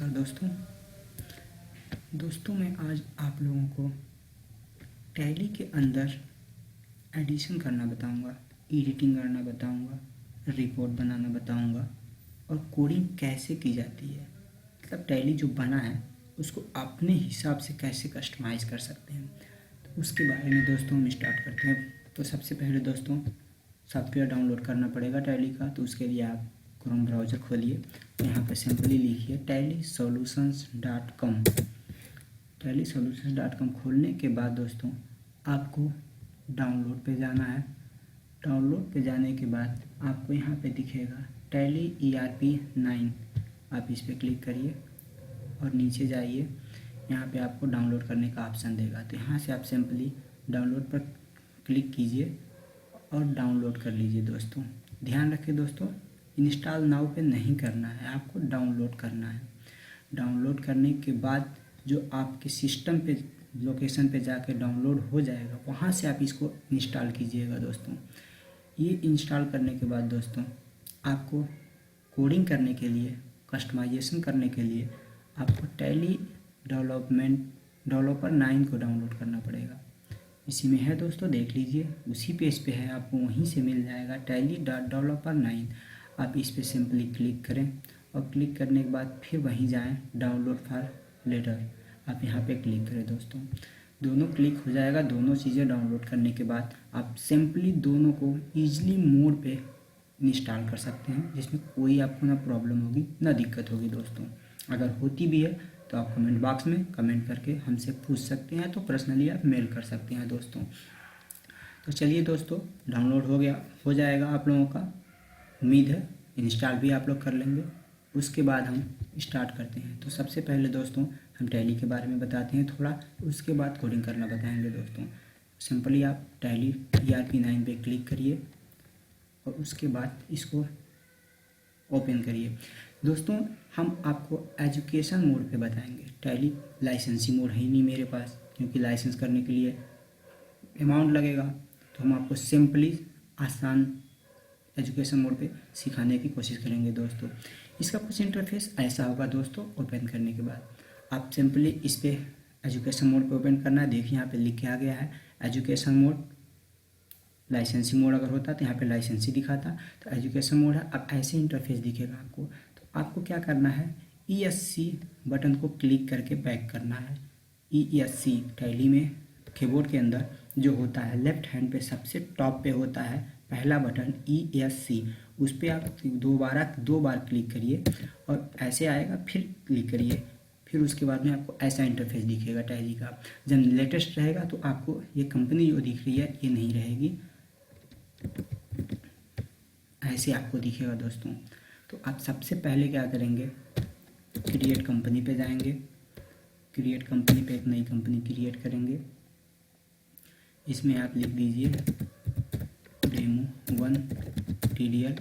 नमस्कार दोस्तों मैं आज आप लोगों को टैली के अंदर एडिशन करना बताऊंगा, एडिटिंग करना बताऊंगा, रिपोर्ट बनाना बताऊंगा और कोडिंग कैसे की जाती है। मतलब टैली जो बना है उसको अपने हिसाब से कैसे कस्टमाइज़ कर सकते हैं, तो उसके बारे में दोस्तों हम स्टार्ट करते हैं। तो सबसे पहले दोस्तों सॉफ्टवेयर डाउनलोड करना पड़ेगा टैली का। तो उसके लिए आप क्रोम ब्राउज़र खोलिए, यहाँ पर सिंपली लिखिए tallysolutions.com। tallysolutions.com खोलने के बाद दोस्तों आपको डाउनलोड पे जाना है। डाउनलोड पे जाने के बाद आपको यहाँ पे दिखेगा टैली ERP9, आप इस पर क्लिक करिए और नीचे जाइए। यहाँ पे आपको डाउनलोड करने का ऑप्शन देगा, तो यहाँ से आप सिंपली डाउनलोड पर क्लिक कीजिए और डाउनलोड कर लीजिए। दोस्तों ध्यान रखें दोस्तों, इंस्टॉल नाउ पे नहीं करना है, आपको डाउनलोड करना है। डाउनलोड करने के बाद जो आपके सिस्टम पे लोकेशन पे जाके डाउनलोड हो जाएगा, वहाँ से आप इसको इंस्टॉल कीजिएगा। दोस्तों ये इंस्टॉल करने के बाद दोस्तों आपको कोडिंग करने के लिए, कस्टमाइजेशन करने के लिए आपको टैली डेवलपर 9 को डाउनलोड करना पड़ेगा। इसी में है दोस्तों, देख लीजिए उसी पेज पे है, आपको वहीं से मिल जाएगा tally.developer9। आप इस पे सिंपली क्लिक करें और क्लिक करने के बाद फिर वहीं जाएं डाउनलोड फाइल लेटर, आप यहाँ पे क्लिक करें। दोस्तों दोनों क्लिक हो जाएगा। दोनों चीज़ें डाउनलोड करने के बाद आप सिंपली दोनों को ईजिली मोड पे इंस्टॉल कर सकते हैं, जिसमें कोई आपको ना प्रॉब्लम होगी ना दिक्कत होगी। दोस्तों अगर होती भी है तो आप कमेंट बॉक्स में कमेंट करके हमसे पूछ सकते हैं, तो पर्सनली आप मेल कर सकते हैं। दोस्तों तो चलिए दोस्तों, डाउनलोड हो जाएगा आप लोगों का। उम्मीद है इंस्टॉल भी आप लोग कर लेंगे। उसके बाद हम स्टार्ट करते हैं। तो सबसे पहले दोस्तों हम टैली के बारे में बताते हैं थोड़ा, उसके बाद कोडिंग करना बताएंगे। दोस्तों सिंपली आप टैली ERP9 पे क्लिक करिए और उसके बाद इसको ओपन करिए। दोस्तों हम आपको एजुकेशन मोड पे बताएंगे। टैली लाइसेंसी मोड है ही नहीं मेरे पास, क्योंकि लाइसेंस करने के लिए अमाउंट लगेगा, तो हम आपको सिंपली आसान एजुकेशन मोड पे सिखाने की कोशिश करेंगे। दोस्तों इसका कुछ इंटरफेस ऐसा होगा। दोस्तों ओपन करने के बाद आप सिंपली इस पे एजुकेशन मोड पे ओपन करना है। देखिए यहाँ पे लिख के आ गया है एजुकेशन मोड। लाइसेंसी मोड अगर होता तो यहाँ पे लाइसेंसी दिखाता, तो एजुकेशन मोड है। अब ऐसे इंटरफेस दिखेगा आपको। तो आपको क्या करना है, ESC बटन को क्लिक करके बैक करना है। ESC टैली में कीबोर्ड के अंदर जो होता है लेफ्ट हैंड पे सबसे टॉप पे होता है पहला बटन ESC, उस पर आप दो बार क्लिक करिए और ऐसे आएगा, फिर क्लिक करिए, फिर उसके बाद में आपको ऐसा इंटरफेस दिखेगा टैली का। जब लेटेस्ट रहेगा तो आपको ये कंपनी जो दिख रही है ये नहीं रहेगी, ऐसे आपको दिखेगा। दोस्तों तो आप सबसे पहले क्या करेंगे, क्रिएट कंपनी पे जाएंगे। क्रिएट कंपनी पे एक नई कंपनी क्रिएट करेंगे। इसमें आप लिख दीजिए Demo1 TDL।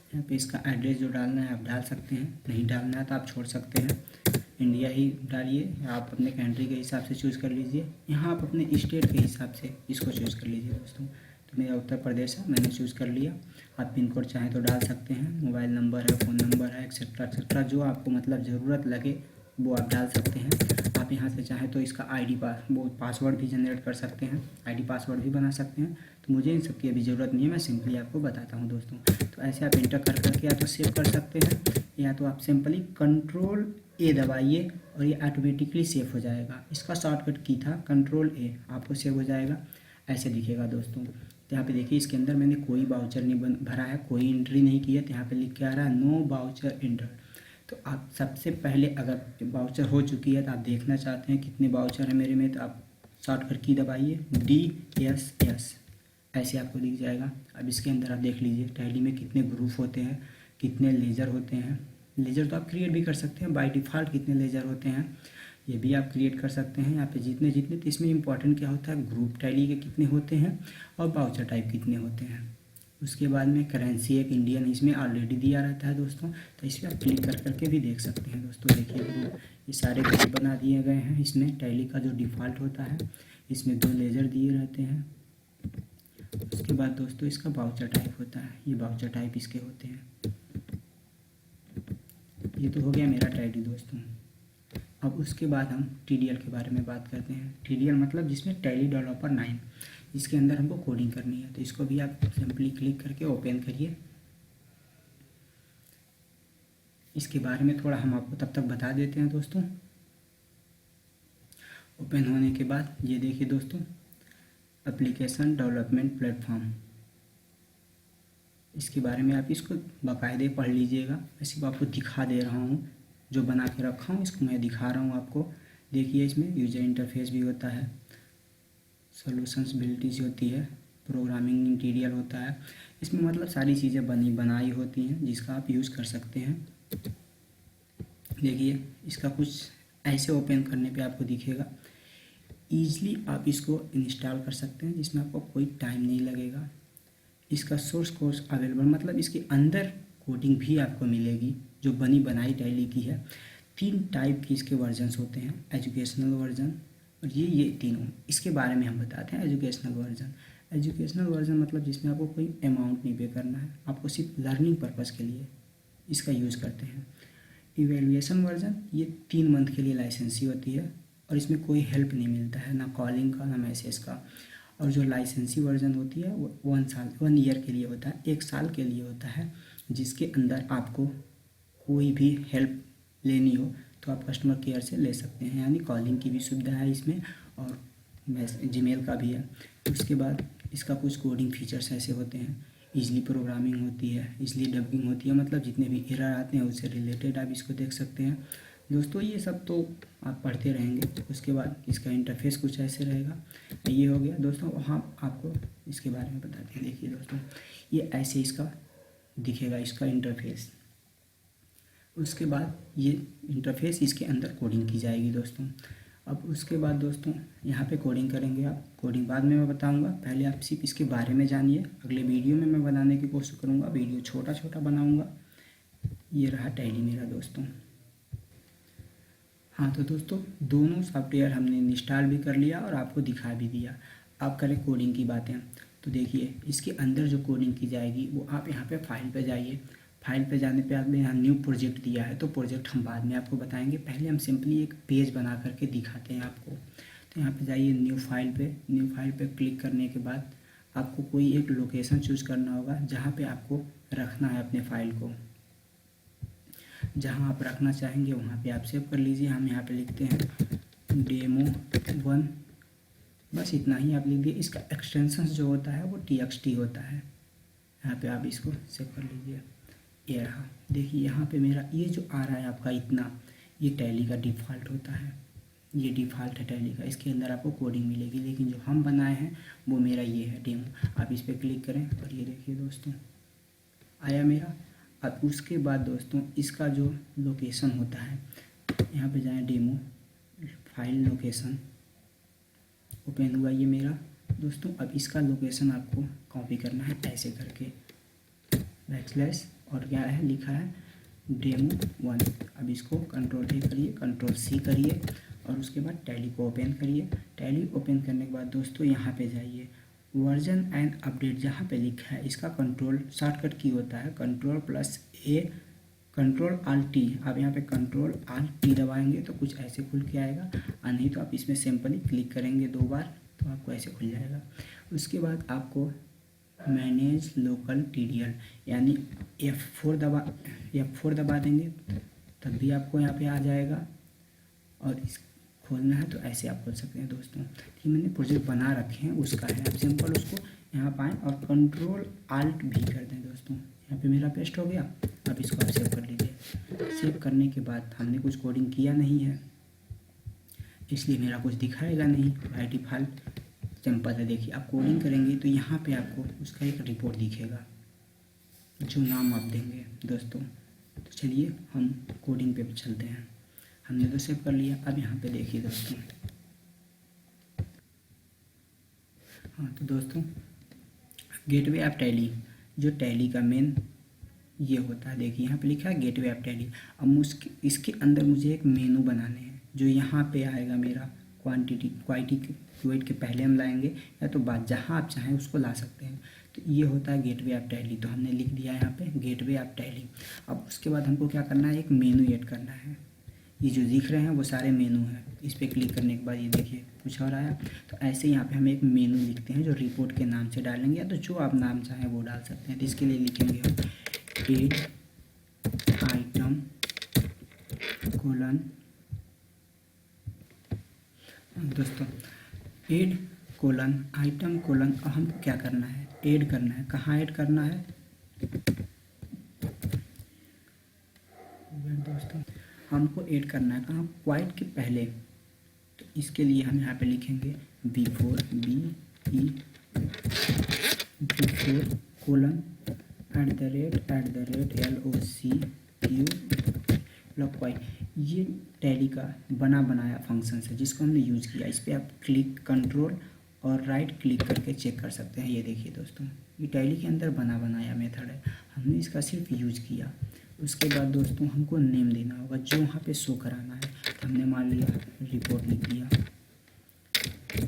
यहाँ पे इसका एड्रेस जो डालना है आप डाल सकते हैं, नहीं डालना है तो आप छोड़ सकते हैं। इंडिया ही डालिए, आप अपने कंट्री के हिसाब से चूज़ कर लीजिए। यहाँ आप अपने स्टेट के हिसाब से इसको चूज़ कर लीजिए। दोस्तों तो मेरा उत्तर प्रदेश है, मैंने चूज़ कर लिया। आप पिन कोड चाहें तो डाल सकते हैं, मोबाइल नंबर है, फ़ोन नंबर है, एक्सेट्रा जो आपको मतलब ज़रूरत लगे वो आप डाल सकते हैं। आप यहाँ से चाहें तो इसका पासवर्ड भी जनरेट कर सकते हैं, ID पासवर्ड भी बना सकते हैं। तो मुझे इन सब की अभी ज़रूरत नहीं है, मैं सिंपली आपको बताता हूँ। दोस्तों तो ऐसे आप इंटर करके या तो सेव कर सकते हैं, या तो आप सिंपली Ctrl+A दबाइए और ये ऑटोमेटिकली सेव हो जाएगा। इसका शॉर्टकट की था Ctrl+A, आपको सेव हो जाएगा। ऐसे दिखेगा। दोस्तों तो यहाँ पे देखिए इसके अंदर मैंने कोई वाउचर नहीं भरा है, कोई एंट्री नहीं की है, तो यहाँ पे लिख के आ रहा है नो वाउचर एंटर। तो आप सबसे पहले अगर वाउचर हो चुकी है तो आप देखना चाहते हैं कितने वाउचर है मेरे में, तो आप शॉर्टकट की दबाइए DSS, ऐसे आपको दिख जाएगा। अब इसके अंदर आप देख लीजिए टैली में कितने ग्रुप होते हैं, कितने लेजर होते हैं। लेजर तो आप क्रिएट भी कर सकते हैं, बाय डिफ़ॉल्ट कितने लेजर होते हैं ये भी आप क्रिएट कर सकते हैं। यहाँ पे जितने तो इसमें इंपॉर्टेंट क्या होता है, ग्रुप टैली के कितने होते हैं और वाउचर टाइप कितने होते हैं। उसके बाद में करेंसी एक इंडियन इसमें ऑलरेडी दिया रहता है। दोस्तों तो इस पर आप क्लिक करके भी देख सकते हैं। दोस्तों देखिए ये सारे ग्रुप बना दिए गए हैं। इसमें टैली का जो डिफ़ॉल्ट होता है इसमें 2 लेजर दिए रहते हैं। उसके बाद दोस्तों इसका वाउचर टाइप होता है, ये वाउचर टाइप इसके होते हैं। ये तो हो गया मेरा टैली दोस्तों। अब उसके बाद हम TDL के बारे में बात करते हैं। TDL मतलब जिसमें टैली डेवलपर 9, इसके अंदर हमको कोडिंग करनी है। तो इसको भी आप सिंपली क्लिक करके ओपन करिए। इसके बारे में थोड़ा हम आपको तब तक बता देते हैं दोस्तों। ओपन होने के बाद ये देखिए दोस्तों, एप्लीकेशन डेवलपमेंट प्लेटफॉर्म, इसके बारे में आप इसको बाकायदे पढ़ लीजिएगा। मैं सिर्फ आपको दिखा दे रहा हूँ, जो बना के रखा हूँ इसको मैं दिखा रहा हूँ आपको। देखिए इसमें यूजर इंटरफेस भी होता है, सॉल्यूशंस बिलिटीज होती है, प्रोग्रामिंग इंटीरियर होता है। इसमें मतलब सारी चीज़ें बनाई होती हैं जिसका आप यूज़ कर सकते हैं। देखिए इसका कुछ ऐसे ओपन करने पे आपको दिखेगा। ईज़िली आप इसको इंस्टॉल कर सकते हैं, जिसमें आपको कोई टाइम नहीं लगेगा। इसका सोर्स कोर्स अवेलेबल, मतलब इसके अंदर कोडिंग भी आपको मिलेगी जो बनी बनाई टैली की है। 3 टाइप के इसके वर्जन्स होते हैं, एजुकेशनल वर्जन और ये तीनों। इसके बारे में हम बताते हैं। एजुकेशनल वर्जन मतलब जिसमें आपको कोई अमाउंट नहीं पे करना है, आपको सिर्फ लर्निंग पर्पज़ के लिए इसका यूज़ करते हैं। इवेल्युएशन वर्जन, ये 3 मंथ के लिए लाइसेंसी होती है और इसमें कोई हेल्प नहीं मिलता है, ना कॉलिंग का ना मैसेज का। और जो लाइसेंसी वर्जन होती है वो 1 ईयर के लिए होता है, 1 साल के लिए होता है, जिसके अंदर आपको कोई भी हेल्प लेनी हो तो आप कस्टमर केयर से ले सकते हैं, यानी कॉलिंग की भी सुविधा है इसमें और जीमेल का भी है। उसके बाद इसका कुछ कोडिंग फीचर्स ऐसे होते हैं, ईजिली प्रोग्रामिंग होती है, ईजिली डबिंग होती है, मतलब जितने भी एरर आते हैं उससे रिलेटेड आप इसको देख सकते हैं दोस्तों। ये सब तो आप पढ़ते रहेंगे। उसके बाद इसका इंटरफेस कुछ ऐसे रहेगा। ये हो गया दोस्तों, वहाँ आपको इसके बारे में बताते हैं। देखिए दोस्तों, ये ऐसे इसका दिखेगा, इसका इंटरफेस। उसके बाद ये इंटरफेस, इसके अंदर कोडिंग की जाएगी दोस्तों। अब उसके बाद दोस्तों यहाँ पे कोडिंग करेंगे आप। कोडिंग बाद में मैं बताऊंगा, पहले आप सिर्फ इसके बारे में जानिए। अगले वीडियो में मैं बनाने की कोशिश करूँगा, वीडियो छोटा छोटा बनाऊँगा। ये रहा टैली मेरा दोस्तों। हाँ तो दोस्तों, दोनों सॉफ्टवेयर हमने इंस्टॉल भी कर लिया और आपको दिखा भी दिया। आप करें कोडिंग की बातें, तो देखिए इसके अंदर जो कोडिंग की जाएगी वो आप यहाँ पे फाइल पे जाइए। फाइल पे जाने पे आपने यहाँ न्यू प्रोजेक्ट दिया है, तो प्रोजेक्ट हम बाद में आपको बताएंगे। पहले हम सिंपली एक पेज बना करके दिखाते हैं आपको। तो यहाँ पे जाइए न्यू फाइल पे क्लिक करने के बाद आपको कोई एक लोकेशन चूज़ करना होगा जहाँ पे आपको रखना है अपने फाइल को। जहाँ आप रखना चाहेंगे वहाँ पे आप सेव कर लीजिए। हम यहाँ पे लिखते हैं demo1, बस इतना ही आप लिख दिए। इसका एक्सटेंशन जो होता है वो txt होता है। यहाँ पे आप इसको सेव कर लीजिए। ये रहा, देखिए यहाँ पे मेरा ये जो आ रहा है आपका इतना, ये टैली का डिफ़ॉल्ट होता है। ये डिफ़ॉल्ट है टैली का, इसके अंदर आपको कोडिंग मिलेगी। लेकिन जो हम बनाए हैं वो मेरा ये है डेमो। आप इस पर क्लिक करें और ये देखिए दोस्तों आया मेरा। अब उसके बाद दोस्तों इसका जो लोकेशन होता है, यहाँ पे जाएं, डेमो फाइल लोकेशन, ओपन हुआ ये मेरा दोस्तों। अब इसका लोकेशन आपको कॉपी करना है ऐसे करके, बैकस्लैश और क्या है लिखा है demo1। अब इसको Ctrl+A करिए, Ctrl+C करिए और उसके बाद टैली को ओपन करिए। टैली ओपन करने के बाद दोस्तों यहाँ पे जाइए, वर्जन एंड अपडेट जहाँ पे लिखा है, इसका कंट्रोल शॉर्टकट की होता है Ctrl+A, Ctrl+Alt। आप यहाँ पे Ctrl+Alt दबाएंगे तो कुछ ऐसे खुल के आएगा, और नहीं तो आप इसमें सिंपली क्लिक करेंगे 2 बार तो आपको ऐसे खुल जाएगा। उसके बाद आपको मैनेज लोकल TDL यानी F4 दबा देंगे तब भी आपको यहाँ पे आ जाएगा। और इस खोलना है तो ऐसे आप खोल सकते हैं दोस्तों। ये मैंने प्रोजेक्ट बना रखे हैं उसका है, आप सिंपल उसको यहाँ पाएँ और Ctrl+Alt भी कर दें दोस्तों। यहाँ पे मेरा पेस्ट हो गया। अब इसको आप सेव कर लीजिए। सेव करने के बाद हमने कुछ कोडिंग किया नहीं है इसलिए मेरा कुछ दिखाएगा नहीं, बाय डिफ़ॉल्ट सिंपल है। देखिए आप कोडिंग करेंगे तो यहाँ पे आपको उसका एक रिपोर्ट दिखेगा जो नाम आप देंगे दोस्तों। तो चलिए हम कोडिंग पे चलते हैं। हमने तो सेव कर लिया। अब यहाँ पे देखिए दोस्तों, हाँ तो दोस्तों गेटवे ऑफ टैली, जो टैली का मेन ये होता है। देखिए यहाँ पे लिखा है गेटवे ऑफ टैली। अब इसके अंदर मुझे एक मेनू बनाने हैं जो यहाँ पे आएगा मेरा क्वांटिटी के पहले हम लाएंगे या तो बाद, जहाँ आप चाहें उसको ला सकते हैं। तो ये होता है गेटवे ऑफ टैली। तो हमने लिख दिया यहाँ पे गेटवे ऑफ टैली। अब उसके बाद हमको क्या करना है, एक मेनू ऐड करना है। ये जो दिख रहे हैं वो सारे मेनू हैं। इस पर क्लिक करने के बाद ये देखिए कुछ और आया। तो ऐसे यहाँ पे हम एक मेनू लिखते हैं जो रिपोर्ट के नाम से डालेंगे, या तो जो आप नाम चाहें वो डाल सकते हैं। तो इसके लिए लिखेंगे हम एड आइटम कोलन, दोस्तों एड कोलन आइटम कोलन। और हमको क्या करना है, ऐड करना है। कहाँ ऐड करना है दोस्तों, हमको ऐड करना है कहाँ, क्वाइट के पहले। तो इसके लिए हम यहाँ पे लिखेंगे before, before colon @ LOCQ lock quite. ये टैली का बना बनाया फंक्शन है जिसको हमने यूज़ किया। इस पर आप क्लिक कंट्रोल और राइट क्लिक करके चेक कर सकते हैं। ये देखिए दोस्तों, ये टैली के अंदर बना बनाया मेथड है, हमने इसका सिर्फ यूज किया। उसके बाद दोस्तों हमको नेम देना होगा जो वहाँ पे शो कराना है। तो हमने मान लिया रिपोर्ट लिख दिया,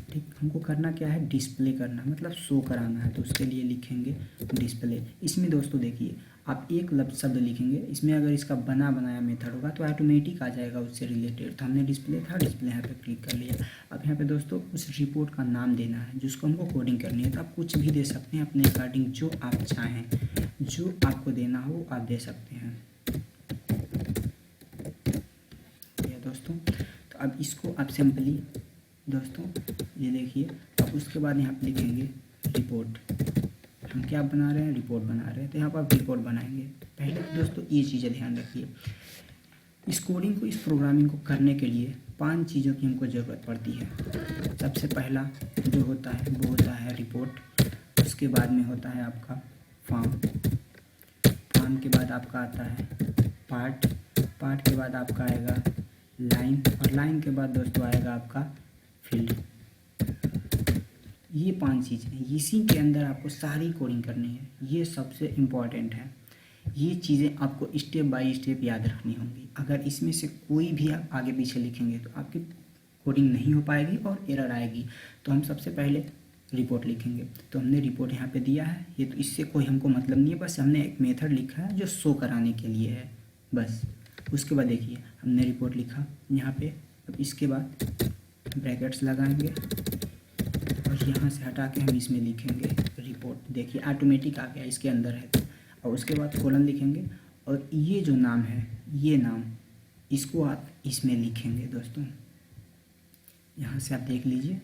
ठीक। हमको करना क्या है, डिस्प्ले करना, मतलब शो कराना है। तो उसके लिए लिखेंगे डिस्प्ले। इसमें दोस्तों देखिए आप एक लफ्ज़ शब्द लिखेंगे, इसमें अगर इसका बना बनाया मेथड होगा तो ऑटोमेटिक आ जाएगा उससे रिलेटेड। तो हमने डिस्प्ले था, डिस्प्ले यहाँ पे क्लिक कर लिया। अब यहाँ पे दोस्तों उस रिपोर्ट का नाम देना है जिसको हमको कोडिंग करनी है। तो आप कुछ भी दे सकते हैं अपने अकॉर्डिंग, जो आप चाहें, जो आपको देना हो आप दे सकते हैं। दोस्तों तो अब इसको आप सिंपली दोस्तों ये देखिए। अब उसके बाद यहाँ पे लिखेंगे रिपोर्ट। हम क्या बना रहे हैं, रिपोर्ट बना रहे हैं। तो यहाँ पर आप रिपोर्ट बनाएंगे। पहले दोस्तों ये चीज़ें ध्यान रखिए, इस कोडिंग को, इस प्रोग्रामिंग को करने के लिए 5 चीज़ों की हमको ज़रूरत पड़ती है। सबसे पहला जो होता है वो होता है रिपोर्ट। उसके बाद में होता है आपका फॉर्म, फॉर्म के बाद आपका आता है पार्ट, पार्ट के बाद आपका आएगा लाइन, और लाइन के बाद दोस्तों आएगा आपका फील्ड। ये 5 चीज़ें, इसी के अंदर आपको सारी कोडिंग करनी है। ये सबसे इम्पॉर्टेंट है। ये चीज़ें आपको स्टेप बाय स्टेप याद रखनी होंगी। अगर इसमें से कोई भी आप आगे पीछे लिखेंगे तो आपकी कोडिंग नहीं हो पाएगी और एरर आएगी। तो हम सबसे पहले रिपोर्ट लिखेंगे। तो हमने रिपोर्ट यहाँ पे दिया है। ये तो इससे कोई हमको मतलब नहीं है, बस हमने एक मेथड लिखा है जो शो कराने के लिए है बस। उसके बाद देखिए हमने रिपोर्ट लिखा यहाँ पे। अब इसके बाद ब्रैकेट्स लगाएंगे और यहाँ से हटा के हम इसमें लिखेंगे रिपोर्ट। देखिए ऑटोमेटिक आ गया, इसके अंदर है। और उसके बाद कोलन लिखेंगे और ये जो नाम है, ये नाम, इसको आप इसमें लिखेंगे दोस्तों। यहाँ से आप देख लीजिए,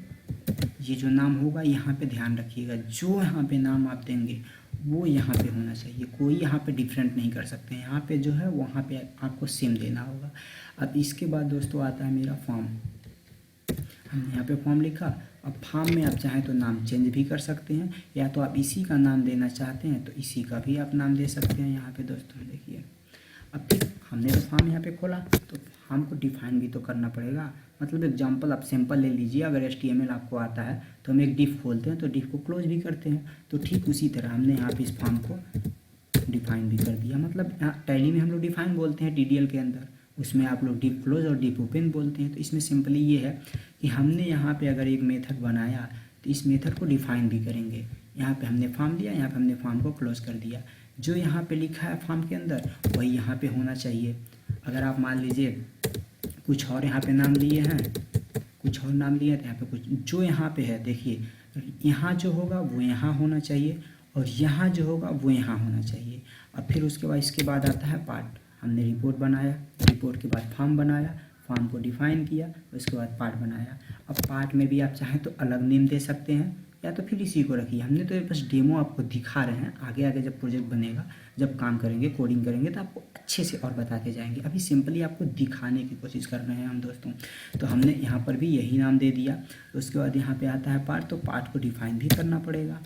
ये जो नाम होगा यहाँ पे ध्यान रखिएगा, जो यहाँ पे नाम आप देंगे वो यहाँ पे होना चाहिए। कोई यहाँ पे डिफरेंट नहीं कर सकते। यहाँ पे जो है वहाँ पे आपको सेम देना होगा। अब इसके बाद दोस्तों आता है मेरा फॉर्म। हमने यहाँ पे फॉर्म लिखा। अब फॉर्म में आप चाहें तो नाम चेंज भी कर सकते हैं, या तो आप इसी का नाम देना चाहते हैं तो इसी का भी आप नाम दे सकते हैं। यहाँ पे दोस्तों देखिए, अब फिर हमने तो फॉर्म यहाँ पे खोला तो फॉर्म को डिफाइन भी तो करना पड़ेगा। मतलब एग्जांपल आप सैंपल ले लीजिए। अगर HTML आपको आता है तो हम एक डिफ खोलते हैं तो डिफ को क्लोज भी करते हैं। तो ठीक उसी तरह हमने यहाँ पे इस फॉर्म को डिफाइन भी कर दिया। मतलब टैली में हम लोग डिफाइन बोलते हैं TDL के अंदर, उसमें आप लोग डिफ क्लोज और डिफ ओपन बोलते हैं। तो इसमें सिंपली ये है कि हमने यहाँ पे अगर एक मेथड बनाया तो इस मेथड को डिफाइन भी करेंगे। यहाँ पे हमने फॉर्म दिया, यहाँ पे हमने फॉर्म को क्लोज कर दिया। जो यहाँ पे लिखा है फॉर्म के अंदर वही यहाँ पे होना चाहिए। अगर आप मान लीजिए कुछ और यहाँ पे नाम लिए हैं, कुछ और नाम लिए तो यहाँ पे कुछ, जो यहाँ पे है देखिए, यहाँ जो होगा वो यहाँ होना चाहिए और यहाँ जो होगा वो यहाँ होना चाहिए। अब फिर उसके बाद इसके बाद आता है पार्ट। हमने रिपोर्ट बनाया, रिपोर्ट के बाद फॉर्म बनाया, फॉर्म को डिफाइन किया, उसके बाद पार्ट बनाया। अब पार्ट में भी आप चाहें तो अलग नेम दे सकते हैं या तो फिर इसी को रखिए। हमने तो बस डेमो आपको दिखा रहे हैं। आगे आगे जब प्रोजेक्ट बनेगा, जब काम करेंगे, कोडिंग करेंगे तो आपको अच्छे से और बताते जाएंगे। अभी सिंपली आपको दिखाने की कोशिश कर रहे हैं हम दोस्तों। तो हमने यहाँ पर भी यही नाम दे दिया। उसके बाद यहाँ पे आता है पार्ट, तो पार्ट को डिफाइन भी करना पड़ेगा।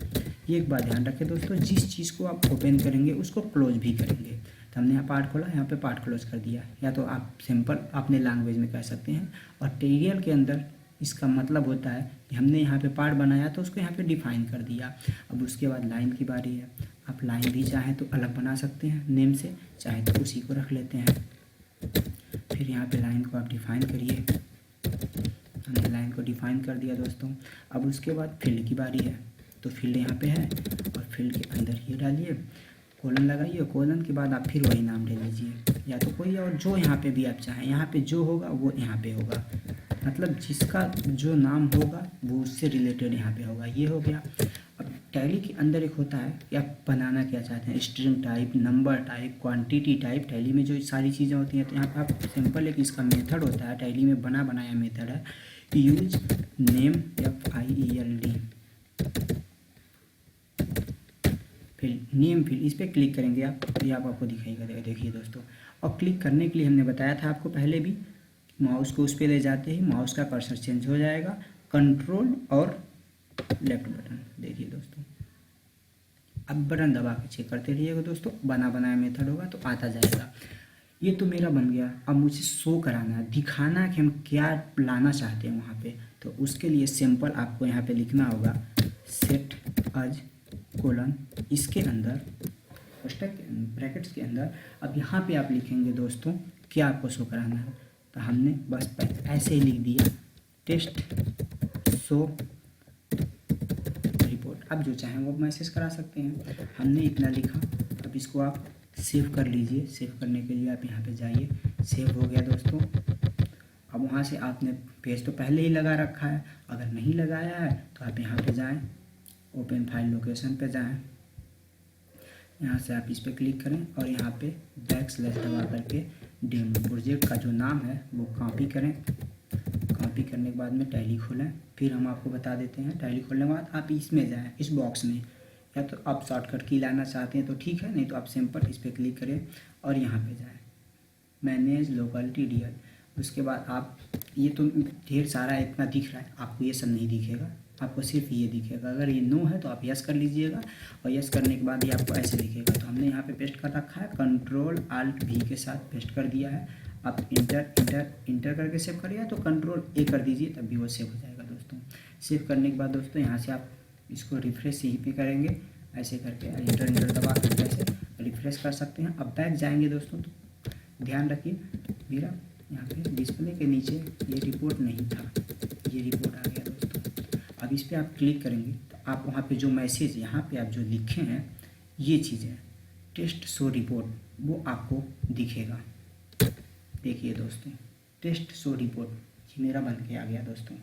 ये एक बात ध्यान रखें दोस्तों, जिस चीज़ को आप ओपन करेंगे उसको क्लोज भी करेंगे। तो हमने यहाँ पार्ट खोला, यहाँ पे पार्ट क्लोज कर दिया। या तो आप सिंपल अपने लैंग्वेज में कह सकते हैं। और TDL के अंदर इसका मतलब होता है कि हमने यहाँ पे पार्ट बनाया तो उसको यहाँ पे डिफाइन कर दिया। अब उसके बाद लाइन की बारी है। आप लाइन भी चाहें तो अलग बना सकते हैं नेम से, चाहे तो उसी को रख लेते हैं। फिर यहाँ पे लाइन को आप डिफाइन करिए। हमने लाइन को डिफाइन कर दिया दोस्तों। अब उसके बाद फील्ड की बारी है। तो फील्ड यहाँ पे है और फील्ड के अंदर ये डालिए, कोलन लगाइए, कोलन के बाद आप फिर वही नाम ले लीजिए या तो कोई और जो यहाँ पे भी आप चाहें। यहाँ पे जो होगा वो यहाँ पे होगा, मतलब जिसका जो नाम होगा वो उससे रिलेटेड यहाँ पे होगा। ये हो गया। अब टैली के अंदर एक होता है कि आप बनाना क्या चाहते हैं, string type, number type, quantity type. Tally में जो सारी चीज़ें होती हैं, तो यहाँ पे आप सिंपल एक इसका मेथड होता है, टैली में बना बनाया मेथड है, यूज नेम FIELD फिर नेम फील्ड, इस पर क्लिक करेंगे आप, ये आपको दिखाई देगा। देखिए दोस्तों, और क्लिक करने के लिए हमने बताया था आपको पहले भी, माउस को उस पर ले जाते ही माउस का कर्सर चेंज हो जाएगा, कंट्रोल और लेफ्ट बटन। देखिए दोस्तों, अब बटन दबा के चेक करते रहिएगा दोस्तों, बना बनाया मेथड होगा तो आता जाएगा। ये तो मेरा बन गया। अब मुझे शो कराना है, दिखाना है कि हम क्या लाना चाहते हैं वहाँ पे। तो उसके लिए सिंपल आपको यहाँ पे लिखना होगा सेट अज कोलन, इसके अंदर ब्रैकेट्स के अंदर। अब यहाँ पे आप लिखेंगे दोस्तों क्या आपको शो कराना है। तो हमने बस ऐसे ही लिख दिया टेस्ट शो रिपोर्ट। अब जो चाहें वो मैसेज करा सकते हैं, हमने इतना लिखा। अब इसको आप सेव कर लीजिए। सेव करने के लिए आप यहाँ पे जाइए, सेव हो गया दोस्तों। अब वहाँ से आपने पेज तो पहले ही लगा रखा है, अगर नहीं लगाया है तो आप यहाँ पे जाएं, ओपन फाइल लोकेशन पे जाएं, यहाँ से आप इस पर क्लिक करें और यहाँ पे बैकस्लैश दबा करके डेमो प्रोजेक्ट का जो नाम है वो कॉपी करें। कॉपी करने के बाद में टैली खोलें। फिर हम आपको बता देते हैं, टैली खोलने के बाद आप इसमें जाएं, इस बॉक्स में, या तो आप शॉर्टकट की लाना चाहते हैं तो ठीक है, नहीं तो आप सिंपल इस पर क्लिक करें और यहाँ पे जाएं मैनेज लोकलिटी DL। उसके बाद आप, ये तो ढेर सारा इतना दिख रहा है, आपको ये सब नहीं दिखेगा, आपको सिर्फ ये दिखेगा। अगर ये नो है तो आप यस कर लीजिएगा, और यस करने के बाद ये आपको ऐसे दिखेगा। तो हमने यहाँ पे पेस्ट कर रखा है, Ctrl+Alt+V के साथ पेस्ट कर दिया है। आप इंटर करके सेव करिए, तो Ctrl+A कर दीजिए, तब भी वो सेव हो जाएगा दोस्तों। सेव करने के बाद दोस्तों यहाँ से आप इसको रिफ्रेश यहीं पे करेंगे, ऐसे करके इंटर दबा कर ऐसे रिफ्रेश कर सकते हैं। अब बैक जाएंगे दोस्तों, तो ध्यान रखिए मेरा यहाँ पे डिस्प्ले के नीचे ये रिपोर्ट नहीं था, ये रिपोर्ट आ गया दोस्तों। अब इस पर आप क्लिक करेंगे तो आप वहाँ पे जो मैसेज यहाँ पे आप जो लिखे हैं ये चीज़ें टेस्ट शो रिपोर्ट, वो आपको दिखेगा। देखिए दोस्तों, टेस्ट शो रिपोर्ट ये मेरा बन के आ गया दोस्तों।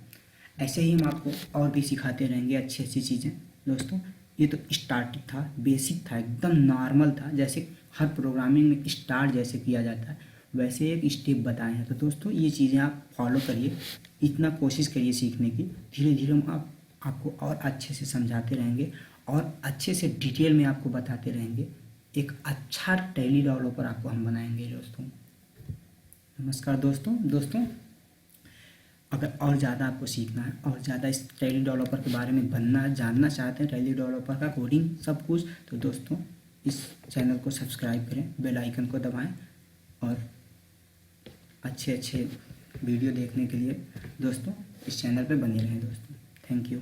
ऐसे ही हम आपको और भी सिखाते रहेंगे अच्छी अच्छी चीज़ें दोस्तों। ये तो स्टार्ट था, बेसिक था, एकदम नॉर्मल था, जैसे हर प्रोग्रामिंग में स्टार्ट जैसे किया जाता है वैसे एक स्टेप बताए हैं। तो दोस्तों ये चीज़ें आप फॉलो करिए, इतना कोशिश करिए सीखने की। धीरे धीरे हम आपको और अच्छे से समझाते रहेंगे और अच्छे से डिटेल में आपको बताते रहेंगे। एक अच्छा टैली डेवलपर आपको हम बनाएंगे दोस्तों। नमस्कार दोस्तों, अगर और ज़्यादा आपको सीखना है और ज़्यादा इस टैली डेवलपर के बारे में जानना चाहते हैं, टैली डेवलपर का कोडिंग सब कुछ, तो दोस्तों इस चैनल को सब्सक्राइब करें, बेल आइकन को दबाएं और अच्छे वीडियो देखने के लिए दोस्तों इस चैनल पे बने रहें दोस्तों। Thank you.